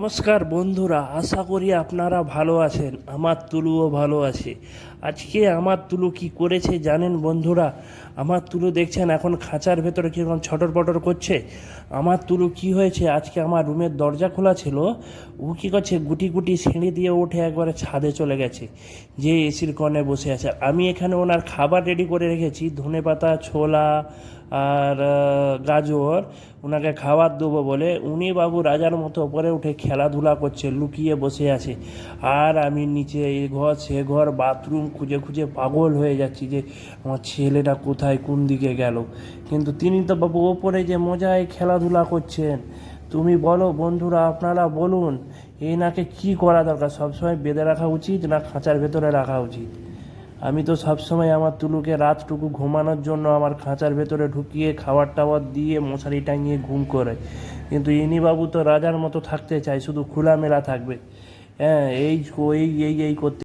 নমস্কার বন্ধুরা, আশা করি আপনারা ভালো আছেন। আমার তুলুও ভালো আছে। আজকে আমার তুলু কি করেছে জানেন বন্ধুরা? আমার তুলু দেখছেন এখন খাঁচার ভেতরে কীরকম ছটর পটর করছে। আমার তুলু কি হয়েছে, আজকে আমার রুমের দরজা খোলা ছিল, ও কী করছে, গুটি গুটি সিঁড়ি দিয়ে উঠে একবারে ছাদে চলে গেছে, যে এসির কর্নে বসে আছে। আমি এখানে ওনার খাবার রেডি করে রেখেছি, ধনেপাতা, ছোলা আর গাজর, ওনাকে খাবার দেবো বলে। উনি বাবু রাজার মতো ওপরে উঠে খেলাধুলা করছে, লুকিয়ে বসে আছে। আর আমি নিচে এ ঘর সে ঘর বাথরুম খুঁজে খুঁজে পাগল হয়ে যাচ্ছি যে আমার ছেলেটা কোথায়, কোন দিকে গেল। কিন্তু তিনি তো বাবু ওপরে যে মজায় খেলাধুলা করছেন। তুমি বলো বন্ধুরা, আপনারা বলুন, এনাকে কি করা দরকার? সবসময় বেঁধে রাখা উচিত না খাঁচার ভেতরে রাখা উচিত? আমি তো সবসময় আমার তুলুকে রাতটুকু ঘুমানোর জন্য আমার খাঁচার ভেতরে ঢুকিয়ে খাবার টাবার দিয়ে মশারি টাঙিয়ে ঘুম করে, কিন্তু ইনি বাবু তো রাজার মতো থাকতে চায়, শুধু খোলামেলা থাকবে। হ্যাঁ, এই এই এই এই করতে